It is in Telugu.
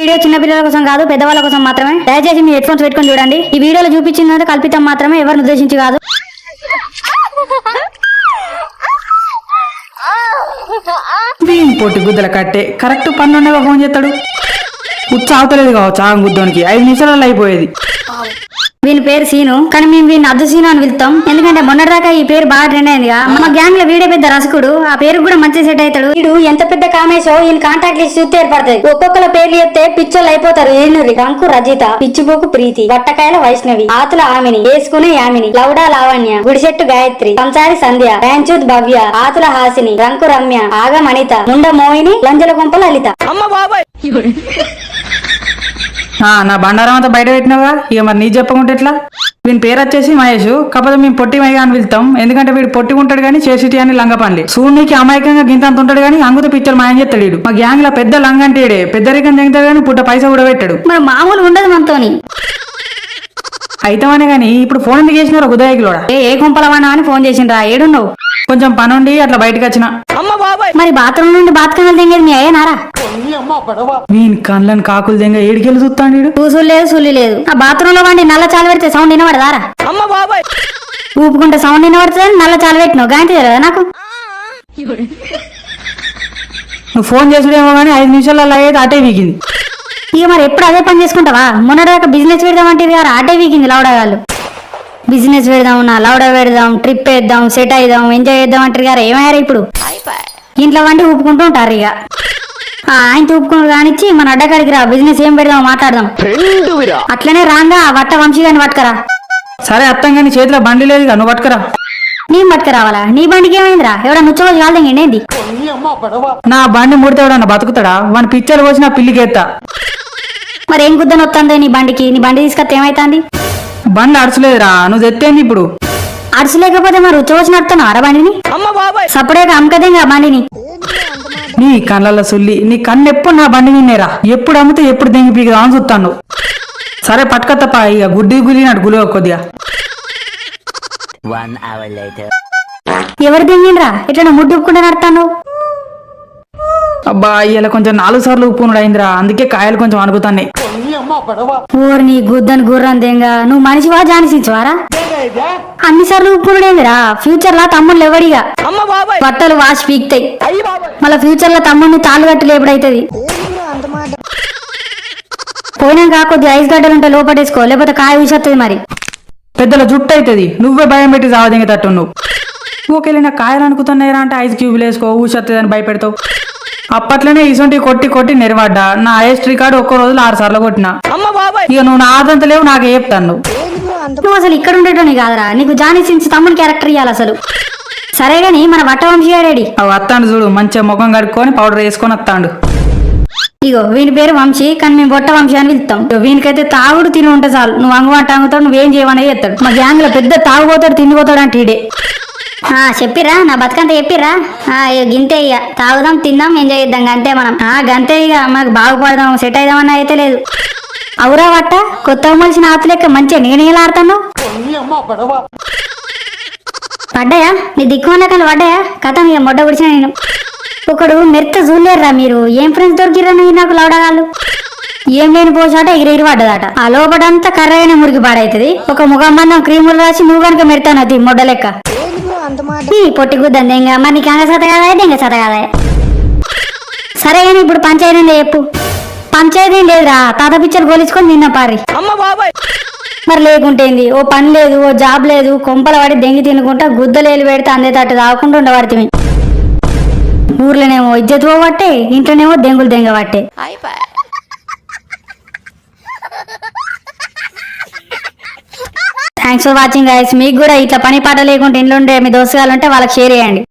వీడియో చిన్న పిల్లల కోసం కాదు పెద్దవాళ్ళ కోసం మాత్రమే. దయచేసి మీ హెడ్ ఫోన్స్ పెట్టుకొని చూడండి. ఈ వీడియోలో చూపించిందంటే కల్పితం మాత్రమే, ఎవరిని ఉద్దేశించి కాదు. పొట్టి గుద్దల కట్టే కరెక్ట్ 12 ఫోన్ చేస్తాడు. ఉచ్చావతలేదు కావచ్చు ఆ గుద్దోనికి 5 నిమిషాలలో అయిపోయేది. వీని పేరు సీను, కానీ మేము వీడిని అద్దు సీను అని పిలుస్తాం. ఎందుకంటే మొన్నటిదాకా ఈ పేరు బాగా ట్రెండ్ అయిందిగా. మన గ్యాంగ్ లో వీడే పెద్ద రసకుడు, ఆ పేరు కూడా మంచి సెట్ అవుతాడు. వీడు ఎంత పెద్ద కామేశో ఈయన కాంటాక్ట్ లిస్ట్ చూస్తే ఏర్పడతాయి. ఒక్కొక్కల పేర్లు చెప్తే పిచ్చోళ్ళు అయిపోతారు. ఏనురి రంకు రజిత, పిచ్చిపోకు ప్రీతి, వట్టకాయల వైష్ణవి, ఆతుల ఆమిని, వేసుకునే యామిని, లౌడా లావణ్య, గుడిచెట్టు గాయత్రి, సంసారి సంధ్య, ర్యాంచూత్ భవ్య, ఆతుల హాసిని, రంకు రమ్య, ఆగం అనిత, ముండ మోహిని, లంజల గుంప లలిత. నా బండారం అంతా బయట పెట్టినావా, ఇక మరి నీ చెప్పకుంటే ఎట్లా? వీని పేరు వచ్చేసి మహేష్, కాకపోతే మేము పొట్టి మైగా అని వెళ్తాం. ఎందుకంటే వీడు పొట్టి ఉంటాడు కానీ చేసిటి అని లంగ పనులు. సూర్యునికి అమాయకంగా గింతంత ఉంటాడు కానీ అంగుత పిక్చర్ మాయం చేస్తాడు. మా గ్యాంగ్ లో పెద్ద లంగ అంటే పెద్దరికం తెగుతాడు కానీ పుట్ట పైసా కూడా పెట్టాడు. మరి మామూలు ఉండదు మనతోని. అయితమనే గానీ ఇప్పుడు ఫోన్ ఎందుకు చేసినారు ఉదయకిలోడా? ఏ కుంపలవానా అని ఫోన్ చేసిండ్రా, ఏడున్నావు? కొంచెం పనుండి అట్లా బయటకు వచ్చిన. మరి బాత్రూమ్ నుండి బాత్కన్నలు తెంగేది మీ అయ్యనారా? వీని కళ్ళని కాకులు దెంగ ఏడికెళ్ళి చూస్తాడు. చూసులు లేదు సుల్లి లేదు. ఆ బాత్రూమ్ లో వండి నల్ల చాలు పెడితే సౌండ్ వినబడదారా? ఊపుకుంటే సౌండ్ వినబడుతుంది. నల్ల చాలు పెట్టినావు గాంతి కదా నాకు. నువ్వు ఫోన్ చేసుడేమో కానీ 5 నిమిషాలలో అయితే అటే వీగింది. ఇక మరి ఎప్పుడు అదే పని చేసుకుంటావా? మొన్నటిదాకా బిజినెస్ పెడదామంటే గారు అటే వీగింది లౌడగాళ్ళు. బిజినెస్ పెడదాం, నా లౌడా పెడదాం, ట్రిప్ వేద్దాం, సెట్ అయిదాం, ఎంజాయ్ చేద్దాం అంటారు గారు. ఏమయ్యారు ఇప్పుడు? ఇంట్లో వండి ఊపుకుంటూ ఉంటారు. ఇక ఆయన ఊపుకుంటూ కానిచ్చి మన అడ్డకాడికి రా, బిజినెస్ ఏం పెడదాం మాట్లాడదాం. అట్లనే రాంగా వట్ట వంశీ గాని పట్టుకరా. సరే అత్తం కానీ చేతిలో బండి లేదు, నువ్వు పట్టుకురా. నీ పట్టుకురావాలా? నీ బండికి ఏమైందిరా? ఎవడ నుచ్చోజు కాలదేండి? నా బండి ముడితేవాడన్నా బతుకుతాడా? వాని పిక్చర్ వచ్చి నా పిల్లికి ఎత్తా. మరి ఏం గుద్దని వస్తుందో నీ బండికి? నీ బండి తీసుకొస్తే ఏమైతుంది? బండి అడచలేదురా, నువ్వు తెత్తేంది ఇప్పుడు? అడచలేకపోతే మరి ఉచ్చవచ్చి నడుతున్నావు అరా బండిని? సపరేట్ అమ్మకదేగా బండిని. నీ కళ్ళల్లో సుల్లి, నీ కన్ను ఎప్పుడు నా బండి విన్నేరా. ఎప్పుడు అమ్మితే ఎప్పుడు దెంగి పీకుదా అని చూస్తాను. సరే పట్టుకత్తప్ప, ఇక గుడ్డి గులినాడు గులి కొద్దిగా. ఎవరు దెంగిండ్రా? ఇట్లా ముడ్డు ఉప్పుకుంటే నడతాను. అబ్బా ఇలా కొంచెం 4 సార్లు ఉప్పునుడు అయిందిరా, అందుకే కాయలు కొంచెం అనుకుతాయి. ఊరిని గుద్దని గుర్రం దెంగ, నువ్వు మనిషివా జానిసించవారా? అన్నిసార్లు ఉప్పునుడేందిరా? ఫ్యూచర్ లా తమ్ముళ్ళు ఎవడిగా బట్టలు వాష్ పీక్తాయి. మళ్ళా ఫ్యూచర్ లో తమ్ముడిని తాళ్ళు కట్టి లేపుడైతుంది. పోయినాక కొద్ది ఐస్ గడ్డలుంటే లోపటేసుకో, లేకపోతే కాయ ఊసొస్తుంది. మరి పెద్దల జుట్టు అవుతుంది, నువ్వే భయం పెట్టి సావదింగ తట్టు. నువ్వు ఓకేలే, నా కాయలు అనుకుతున్నాయిరా అంటే ఐస్ క్యూబ్లు వేసుకో ఊసొస్తుంది అని భయపెడతావు. అప్పట్లోనే ఇసొంటి కొట్టి కొట్టి నెరవడ్డా. నా ఐఎస్ రికార్డు ఒక్క రోజులో 6 సార్లు కొట్టినా. ఇక నువ్వు నా ఆదంత లేవు, నాకే చెప్తాను. నువ్వు అసలు ఇక్కడ ఉండేటోని కాదురా, నీకు జానిసించి తమ్ముని క్యారెక్టర్ ఇవ్వాలి అసలు. సరే గాని మన వట్ట వంశీ గాడేడి? అవి వస్తాడు చూడు, మంచిగా ముఖం కడుక్కొని పౌడర్ వేసుకొని వస్తాడు. ఇగో వీని పేరు వంశీ, కానీ మేము బొట్ట వంశీ అని పిలుస్తాం. వీనికైతే తాగుడు తిని ఉంటే చాలు, నువ్వు అంగువంట అంగుతాడు, నువ్వేం చేయమని చేస్తాడు. మా గ్యాంగ్ లో పెద్ద తాగుపోతాడు తిండిపోతాడు అంటే ఈడే. చెప్పిరా నా బతుకంతా చెప్పిరా? గింతే, ఇక తాగుదాం తిందాం ఎంజాయ్ చేద్దాం అంతే మనం. గంతే, ఇక మనకు బాగుపడదాం సెట్ అయిదామన్నా అయితే లేదు. అవురా వట్ట, కొత్తగా మలిసిన ఆతు లెక్క మంచిగా నేనేలా ఆడతాను. పడ్డాయా నీ దిక్కుమన్నా కానీ పడ్డాయా? కథం ఇక మొడ్డ గుడిచిన నేను. ఒకడు మెత్త చూడలేరురా మీరు. ఏం ఫ్రెండ్స్ దొరికిరా నాకు లౌడగాళ్ళు? ఏం లేని పోసాట ఎగిరెగిరి పడ్డదట. ఆ లోపడంతా కర్రగానే మురికి పాడైతుంది. ఒక ముఖంబంధం క్రీములు రాసి నువ్వు కనుక మెడతాను అది మొడ్డ లెక్క. పొట్టి గుద్దని దెంగ, మరి నీకు అంగ సత కాదా దెంగ సత కాదా? సరే కానీ ఇప్పుడు పంచాయతీ చెప్పు. పంచాయతీ లేదురా, తాత పిచ్చర్ గోలించుకొని నిన్న పారి. మరి లేకుంటేంది? ఓ పని లేదు, ఓ జాబ్ లేదు, కొంపల పడి దెంగి తినుకుంటా గుద్దలేలు పెడితే అందేటట్టు తాగకుండా ఉండబడితే. ఊర్లోనేమో ఇజ్జత్ పోవట్టే, ఇంట్లోనేమో దెంగులు దెంగ పట్టే. Thanks for watching guys. మీకు కూడా ఇట్లా పని పాట లేకుండా ఇంట్లో ఉండే మీ దోస్తుగాలు ఉంటే వాళ్ళకి షేర్ చేయండి.